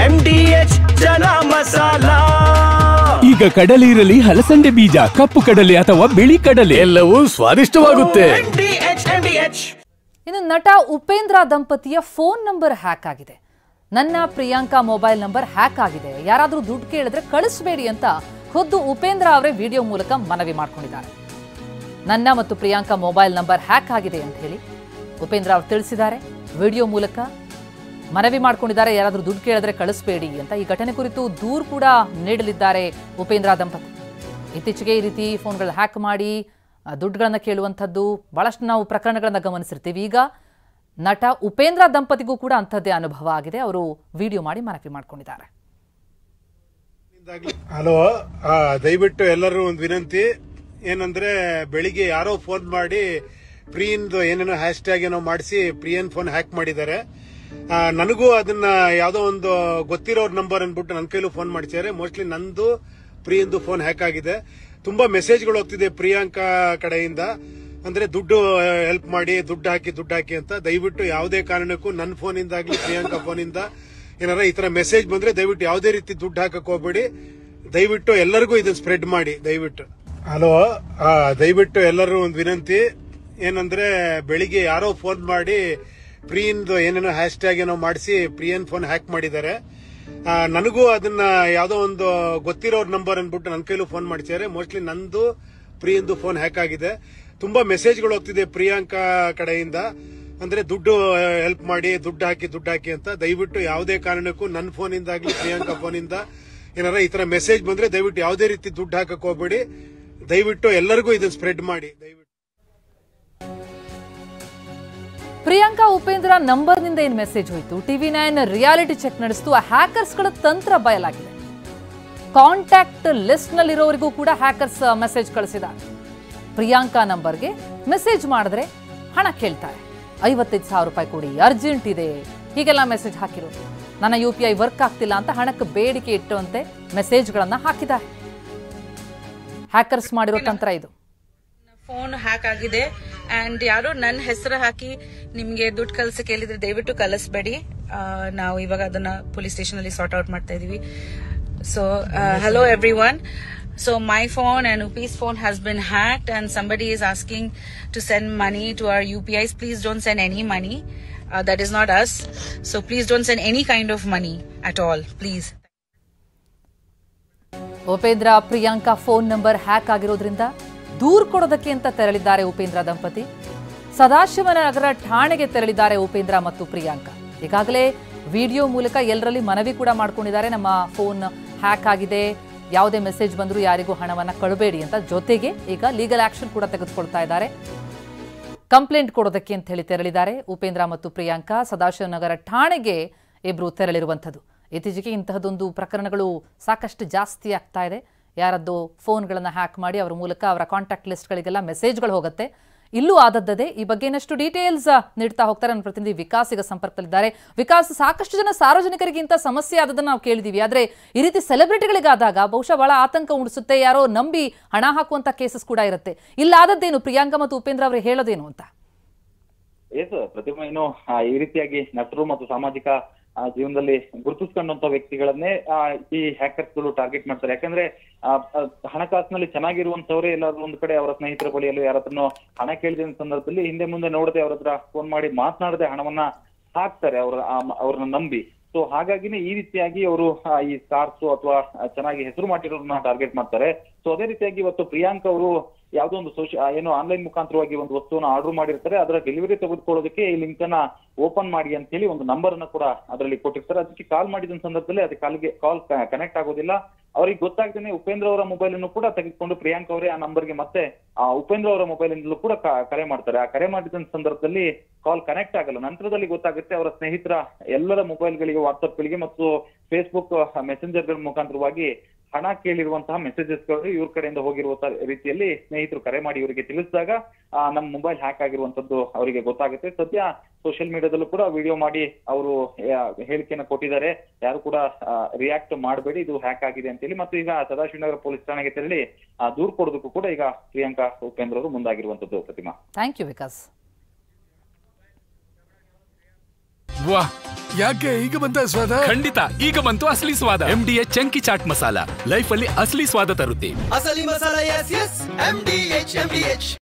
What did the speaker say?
MDH ಜನ ಮಸಾಲಾ. ಈಗ ಕಡಲೆ ಇರಲಿ, ಹಲಸಂದೆ ಬೀಜ, ಕಪ್ಪು ಕಡಲೆ ಅಥವಾ ಬಿಳಿ ಕಡಲೆ, ಎಲ್ಲವೂ ಸ್ವಾದಿಷ್ಟವಾಗುತ್ತೆ. ಇನ್ನು ನಟ ಉಪೇಂದ್ರ ದಂಪತಿಯ ಫೋನ್ ನಂಬರ್ ಹ್ಯಾಕ್ ಆಗಿದೆ. ನನ್ನ ಪ್ರಿಯಾಂಕಾ ಮೊಬೈಲ್ ನಂಬರ್ ಹ್ಯಾಕ್ ಆಗಿದೆ, ಯಾರಾದರೂ ದುಡ್ಡು ಕೇಳಿದ್ರೆ ಕಳಿಸಬೇಡಿ ಅಂತ ಖುದ್ದು ಉಪೇಂದ್ರ ಅವರೇ ವಿಡಿಯೋ ಮೂಲಕ ಮನವಿ ಮಾಡಿಕೊಂಡಿದ್ದಾರೆ. ನನ್ನ ಮತ್ತು ಪ್ರಿಯಾಂಕಾ ಮೊಬೈಲ್ ನಂಬರ್ ಹ್ಯಾಕ್ ಆಗಿದೆ ಅಂತ ಹೇಳಿ ಉಪೇಂದ್ರ ಅವರು ತಿಳಿಸಿದ್ದಾರೆ. ವಿಡಿಯೋ ಮೂಲಕ ಮನವಿ ಮಾಡಿಕೊಂಡಿದ್ದಾರೆ, ಯಾರಾದರೂ ದುಡ್ಡು ಕೇಳಿದ್ರೆ ಕಳಿಸಬೇಡಿ ಅಂತ. ಈ ಘಟನೆ ಕುರಿತು ದೂರು ಕೂಡ ನೀಡಲಿದ್ದಾರೆ ಉಪೇಂದ್ರ ದಂಪತಿ. ಇತ್ತೀಚೆಗೆ ಈ ರೀತಿ ಫೋನ್ಗಳು ಹ್ಯಾಕ್ ಮಾಡಿ ದುಡ್ಡುಗಳನ್ನು ಕೇಳುವಂಥದ್ದು ಬಹಳಷ್ಟು ನಾವು ಪ್ರಕರಣಗಳನ್ನು ಗಮನಿಸಿರ್ತೀವಿ. ಈಗ ನಟ ಉಪೇಂದ್ರ ದಂಪತಿಗೂ ಕೂಡ ಅಂಥದ್ದೇ ಅನುಭವ ಆಗಿದೆ. ಅವರು ವಿಡಿಯೋ ಮಾಡಿ ಮನವಿ ಮಾಡಿಕೊಂಡಿದ್ದಾರೆ. ಹಲೋ, ದಯವಿಟ್ಟು ಎಲ್ಲರೂ ಒಂದು ವಿನಂತಿ ಏನಂದ್ರೆ, ಬೆಳಿಗ್ಗೆ ಯಾರೋ ಫೋನ್ ಮಾಡಿ ಪ್ರಿಯನ್ದು ಏನೇನೋ ಹ್ಯಾಶ್ ಟ್ಯಾಗ್ ಏನೋ ಮಾಡಿಸಿ ಪ್ರಿಯನ್ ಫೋನ್ ಹ್ಯಾಕ್ ಮಾಡಿದ್ದಾರೆ. ನನಗೂ ಅದನ್ನ ಯಾವ್ದೋ ಒಂದು ಗೊತ್ತಿರೋರ್ ನಂಬರ್ ಅನ್ಬಿಟ್ಟು ನನ್ನ ಕೈಲೂ ಫೋನ್ ಮಾಡಿಸಿದ್ದಾರೆ. ಮೋಸ್ಟ್ಲಿ ನಂದು ಪ್ರಿಯಂದು ಫೋನ್ ಹ್ಯಾಕ್ ಆಗಿದೆ. ತುಂಬಾ ಮೆಸೇಜ್ಗಳು ಹೋಗ್ತಿದೆ ಪ್ರಿಯಾಂಕಾ ಕಡೆಯಿಂದ, ಅಂದ್ರೆ ದುಡ್ಡು ಹೆಲ್ಪ್ ಮಾಡಿ, ದುಡ್ಡು ಹಾಕಿ ಅಂತ. ದಯವಿಟ್ಟು ಯಾವುದೇ ಕಾರಣಕ್ಕೂ ನನ್ನ ಫೋನಿಂದ ಆಗ್ಲಿ ಪ್ರಿಯಾಂಕಾ ಫೋನಿಂದ ಏನಾರ ಈ ತರ ಮೆಸೇಜ್ ಬಂದ್ರೆ ದಯವಿಟ್ಟು ಯಾವುದೇ ರೀತಿ ದುಡ್ಡು ಹಾಕಕ್ ಹೋಗ್ಬೇಡಿ. ದಯವಿಟ್ಟು ಎಲ್ಲರಿಗೂ ಇದನ್ನ ಸ್ಪ್ರೆಡ್ ಮಾಡಿ ದಯವಿಟ್ಟು. ಹಲೋ, ದಯವಿಟ್ಟು ಎಲ್ಲರೂ ಒಂದು ವಿನಂತಿ ಏನಂದ್ರೆ, ಬೆಳಿಗ್ಗೆ ಯಾರೋ ಫೋನ್ ಮಾಡಿ ಪ್ರಿಯನ್ದು ಏನೇನೋ ಹ್ಯಾಶ್ ಟ್ಯಾಗ್ ಏನೋ ಮಾಡಿಸಿ ಪ್ರಿಯನ್ ಫೋನ್ ಹ್ಯಾಕ್ ಮಾಡಿದ್ದಾರೆ. ನನಗೂ ಅದನ್ನ ಯಾವ್ದೋ ಒಂದು ಗೊತ್ತಿರೋರ್ ನಂಬರ್ ಅನ್ಬಿಟ್ಟು ನನ್ನ ಕೈಲೂ ಫೋನ್ ಮಾಡಿಸಿದ್ದಾರೆ. ಮೋಸ್ಟ್ಲಿ ನಂದು ಪ್ರಿಯಂದು ಫೋನ್ ಹ್ಯಾಕ್ ಆಗಿದೆ. ತುಂಬಾ ಮೆಸೇಜ್ಗಳು ಹೋಗ್ತಿದೆ ಪ್ರಿಯಾಂಕಾ ಕಡೆಯಿಂದ, ಅಂದ್ರೆ ದುಡ್ಡು ಹೆಲ್ಪ್ ಮಾಡಿ, ದುಡ್ಡು ಹಾಕಿ ಅಂತ. ದಯವಿಟ್ಟು ಯಾವುದೇ ಕಾರಣಕ್ಕೂ ನನ್ನ ಫೋನಿಂದ ಆಗ್ಲಿ ಪ್ರಿಯಾಂಕಾ ಫೋನಿಂದ ಏನಾರ ಈ ತರ ಮೆಸೇಜ್ ಬಂದ್ರೆ ದಯವಿಟ್ಟು ಯಾವುದೇ ರೀತಿ ದುಡ್ಡು ಹಾಕಕ್ ಹೋಗ್ಬೇಡಿ. ದಯವಿಟ್ಟು ಎಲ್ಲರಿಗೂ ಇದನ್ನ ಸ್ಪ್ರೆಡ್ ಮಾಡಿ ದಯವಿಟ್ಟು. ಪ್ರಿಯಾಂಕಾ ಉಪೇಂದ್ರ ನಂಬರ್ನಿಂದ ಏನು ಮೆಸೇಜ್ ಹೋಯಿತು? TV9 ರಿಯಾಲಿಟಿ ಚೆಕ್ ನಡೆಸಿತು. ಹ್ಯಾಕರ್ಸ್ಗಳ ತಂತ್ರ ಬಯಲಾಗಿದೆ. ಕಾಂಟ್ಯಾಕ್ಟ್ ಲಿಸ್ಟ್ ನಲ್ಲಿರೋರಿಗೂ ಕೂಡ ಹ್ಯಾಕರ್ಸ್ ಮೆಸೇಜ್ ಕಳಿಸಿದ್ದಾರೆ. ಪ್ರಿಯಾಂಕಾ ನಂಬರ್ಗೆ ಮೆಸೇಜ್ ಮಾಡಿದ್ರೆ ಹಣ ಕೇಳ್ತಾರೆ. 55,000 ರೂಪಾಯಿ ಕೊಡಿ, ಅರ್ಜೆಂಟ್ ಇದೆ, ಹೀಗೆಲ್ಲ ಮೆಸೇಜ್ ಹಾಕಿರೋದು. ನನ್ನ UPI ವರ್ಕ್ ಆಗ್ತಿಲ್ಲ ಅಂತ ಹಣಕ್ಕೆ ಬೇಡಿಕೆ ಇಟ್ಟುವಂತೆ ಮೆಸೇಜ್ಗಳನ್ನ ಹಾಕಿದ್ದಾರೆ. ಹ್ಯಾಕರ್ಸ್ ಮಾಡಿರೋ ತಂತ್ರ ಇದು. ಫೋನ್ ಹ್ಯಾಕ್ ಆಗಿದೆ ಅಂಡ್ ಯಾರು ನನ್ನ ಹೆಸರು ಹಾಕಿ ನಿಮ್ಗೆ ದುಡ್ಡು ಕಳ್ಸಿ ಕೇಳಿದ್ರೆ ದಯವಿಟ್ಟು ಕಳಿಸ್ಬೇಡಿ. ನಾವು ಇವಾಗ ಅದನ್ನ ಪೊಲೀಸ್ ಸ್ಟೇಷನ್ ಅಲ್ಲಿ ಸಾರ್ಟ್ ಔಟ್ ಮಾಡ್ತಾ ಇದೀವಿ. So hello everyone. So my phone and Upi's phone has been hacked and somebody is asking to send money to our UPIs. Please don't send any money. That is not us. So please don't send any kind of money at all, please. Upendra Priyanka phone number hack ಆಗಿರೋದ್ರಿಂದ ದೂರು ಕೊಡೋದಕ್ಕೆ ಅಂತ ತೆರಳಿದ್ದಾರೆ ಉಪೇಂದ್ರ ದಂಪತಿ. ಸದಾಶಿವನಗರ ಠಾಣೆಗೆ ತೆರಳಿದ್ದಾರೆ ಉಪೇಂದ್ರ ಮತ್ತು ಪ್ರಿಯಾಂಕಾ. ಈಗಾಗಲೇ ವಿಡಿಯೋ ಮೂಲಕ ಎಲ್ಲರಲ್ಲಿ ಮನವಿ ಕೂಡ ಮಾಡ್ಕೊಂಡಿದ್ದಾರೆ, ನಮ್ಮ ಫೋನ್ ಹ್ಯಾಕ್ ಆಗಿದೆ, ಯಾವುದೇ ಮೆಸೇಜ್ ಬಂದರೂ ಯಾರಿಗೂ ಹಣವನ್ನು ಕೊಡಬೇಡಿ ಅಂತ. ಜೊತೆಗೆ ಈಗ ಲೀಗಲ್ ಆಕ್ಷನ್ ಕೂಡ ತೆಗೆದುಕೊಳ್ತಾ ಇದ್ದಾರೆ. ಕಂಪ್ಲೇಂಟ್ ಕೊಡೋದಕ್ಕೆ ಅಂತ ಹೇಳಿ ತೆರಳಿದ್ದಾರೆ ಉಪೇಂದ್ರ ಮತ್ತು ಪ್ರಿಯಾಂಕಾ. ಸದಾಶಿವನಗರ ಠಾಣೆಗೆ ಇಬ್ಬರು ತೆರಳಿರುವಂಥದ್ದು. ಇತ್ತೀಚೆಗೆ ಇಂತಹದೊಂದು ಪ್ರಕರಣಗಳು ಸಾಕಷ್ಟು ಜಾಸ್ತಿ ಆಗ್ತಾ ಇದೆ. ಯಾರದ್ದು ಫೋನ್ಗಳನ್ನು ಹ್ಯಾಕ್ ಮಾಡಿ ಅವರ ಮೂಲಕ ಅವರ ಕಾಂಟ್ಯಾಕ್ಟ್ ಲಿಸ್ಟ್ಗಳಿಗೆಲ್ಲ ಮೆಸೇಜ್ಗಳು ಹೋಗುತ್ತೆ. ಇಲ್ಲೂ ಆದದ್ದೇ. ಈ ಬಗ್ಗೆ ಇನ್ನಷ್ಟು ಡೀಟೇಲ್ಸ್ ನೀಡ್ತಾ ಹೋಗ್ತಾರೆ ನನ್ನ ಪ್ರತಿನಿಧಿ ವಿಕಾಸ್ ಈಗ ಸಂಪರ್ಕದಲ್ಲಿದ್ದಾರೆ. ವಿಕಾಸ್, ಸಾಕಷ್ಟು ಜನ ಸಾರ್ವಜನಿಕರಿಗಿಂತ ಸಮಸ್ಯೆ ಆದದನ್ನು ನಾವು ಕೇಳಿದೀವಿ, ಆದರೆ ಈ ರೀತಿ ಸೆಲೆಬ್ರಿಟಿಗಳಿಗಾದಾಗ ಬಹುಶಃ ಬಹಳ ಆತಂಕ ಉಣಿಸುತ್ತೆ. ಯಾರೋ ನಂಬಿ ಹಣ ಹಾಕುವಂತ ಕೇಸಸ್ ಕೂಡ ಇರುತ್ತೆ. ಇಲ್ಲಾದದ್ದೇನು ಪ್ರಿಯಾಂಕಾ ಮತ್ತು ಉಪೇಂದ್ರ ಅವರು ಹೇಳೋದೇನು ಅಂತ? ಎಸ್ ಪ್ರತಿಮಾ, ಏನು ಈ ರೀತಿಯಾಗಿ ನಟರು ಮತ್ತು ಸಾಮಾಜಿಕ ಜೀವನದಲ್ಲಿ ಗುರುತಿಸ್ಕೊಂಡಂತ ವ್ಯಕ್ತಿಗಳನ್ನೇ ಈ ಹ್ಯಾಕರ್ಸ್ ಗಳು ಟಾರ್ಗೆಟ್ ಮಾಡ್ತಾರೆ. ಯಾಕಂದ್ರೆ ಹಣಕಾಸಿನಲ್ಲಿ ಚೆನ್ನಾಗಿರುವಂತವ್ರೆ ಎಲ್ಲಾದ್ರೂ ಒಂದ್ ಕಡೆ ಅವರ ಸ್ನೇಹಿತರ ಬಳಿಯಲ್ಲೂ ಯಾರತ್ರನೋ ಹಣ ಕೇಳಿದ ಸಂದರ್ಭದಲ್ಲಿ ಹಿಂದೆ ಮುಂದೆ ನೋಡದೆ ಅವ್ರ ಹತ್ರ ಫೋನ್ ಮಾಡಿ ಮಾತನಾಡದೆ ಹಣವನ್ನ ಹಾಕ್ತಾರೆ ಅವ್ರನ್ನ ನಂಬಿ. ಸೊ ಹಾಗಾಗಿನೇ ಈ ರೀತಿಯಾಗಿ ಅವರು ಈ ಸ್ಟಾರ್ಸ್ ಅಥವಾ ಚೆನ್ನಾಗಿ ಹೆಸರು ಮಾಡಿರೋರನ್ನ ಟಾರ್ಗೆಟ್ ಮಾಡ್ತಾರೆ. ಸೊ ಅದೇ ರೀತಿಯಾಗಿ ಇವತ್ತು ಪ್ರಿಯಾಂಕಾ ಅವರು ಯಾವುದೋ ಒಂದು ಏನೋ ಆನ್ಲೈನ್ ಮುಖಾಂತರವಾಗಿ ಒಂದು ವಸ್ತುವನ್ನ ಆರ್ಡರ್ ಮಾಡಿರ್ತಾರೆ. ಅದರ ಡೆಲಿವರಿ ತೆಗೆದುಕೊಳ್ಳೋದಕ್ಕೆ ಈ ಲಿಂಕ್ ಅನ್ನ ಓಪನ್ ಮಾಡಿ ಅಂತ ಹೇಳಿ ಒಂದು ನಂಬರ್ ಅನ್ನ ಕೂಡ ಅದರಲ್ಲಿ ಕೊಟ್ಟಿರ್ತಾರೆ. ಅದಕ್ಕೆ ಕಾಲ್ ಮಾಡಿದ ಸಂದರ್ಭದಲ್ಲಿ ಅದಕ್ಕೆ ಕಾಲ್ ಕನೆಕ್ಟ್ ಆಗೋದಿಲ್ಲ. ಅವ್ರಿಗೆ ಗೊತ್ತಾಗ್ದೇನೆ ಉಪೇಂದ್ರ ಅವರ ಮೊಬೈಲ್ ಅನ್ನು ಕೂಡ ತೆಗೆದುಕೊಂಡು ಪ್ರಿಯಾಂಕಾ ಅವರೇ ಆ ನಂಬರ್ಗೆ ಮತ್ತೆ ಉಪೇಂದ್ರ ಅವರ ಮೊಬೈಲ್ ಇಂದಲೂ ಕೂಡ ಕರೆ ಮಾಡ್ತಾರೆ. ಆ ಕರೆ ಮಾಡಿದ ಸಂದರ್ಭದಲ್ಲಿ ಕಾಲ್ ಕನೆಕ್ಟ್ ಆಗಲ್ಲ. ನಂತರದಲ್ಲಿ ಗೊತ್ತಾಗುತ್ತೆ ಅವರ ಸ್ನೇಹಿತರ ಎಲ್ಲರ ಮೊಬೈಲ್ಗಳಿಗೆ, ವಾಟ್ಸ್ಆಪ್ಗಳಿಗೆ ಮತ್ತು ಫೇಸ್ಬುಕ್ ಮೆಸೆಂಜರ್ಗಳ ಮುಖಾಂತರವಾಗಿ ಹಣ ಕೇಳಿರುವಂತಹ ಮೆಸೇಜಸ್ಗಳು ಇವ್ರ ಕಡೆಯಿಂದ ಹೋಗಿರುವ ರೀತಿಯಲ್ಲಿ ಸ್ನೇಹಿತರು ಕರೆ ಮಾಡಿ ಇವರಿಗೆ ತಿಳಿಸಿದಾಗ ನಮ್ಮ ಮೊಬೈಲ್ ಹ್ಯಾಕ್ ಆಗಿರುವಂತದ್ದು ಅವರಿಗೆ ಗೊತ್ತಾಗುತ್ತೆ. ಸದ್ಯ ಸೋಷಿಯಲ್ ಮೀಡಿಯಾದಲ್ಲೂ ಕೂಡ ವಿಡಿಯೋ ಮಾಡಿ ಅವರು ಹೇಳಿಕೆಯನ್ನು ಕೊಟ್ಟಿದ್ದಾರೆ, ಯಾರು ಕೂಡ ರಿಯಾಕ್ಟ್ ಮಾಡಬೇಡಿ, ಇದು ಹ್ಯಾಕ್ ಆಗಿದೆ ಅಂತ ಹೇಳಿ. ಮತ್ತು ಈಗ ಸದಾಶಿವನಗರ ಪೊಲೀಸ್ ಠಾಣೆಗೆ ತೆರಳಿ ದೂರು ಕೊಡೋದಕ್ಕೂ ಕೂಡ ಈಗ ಪ್ರಿಯಾಂಕಾ ಉಪೇಂದ್ರ ಅವರು ಮುಂದಾಗಿರುವಂತದ್ದು. ಪ್ರತಿಮಾ, ಥ್ಯಾಂಕ್ ಯು ವಿಕಾಸ್. ಯಾಕೆ ಈಗ ಬಂತ ಸ್ವಾದ? ಖಂಡಿತ ಈಗ ಬಂತು ಅಸಲಿ ಸ್ವಾದ. MDH chunky chaat masala life ಅಲ್ಲಿ ಅಸಲಿ ಸ್ವಾದ ತರುತ್ತೆ. ಅಸಲಿ ಮಸಾಲ, ಎಸ್ ಎಸ್ MDH.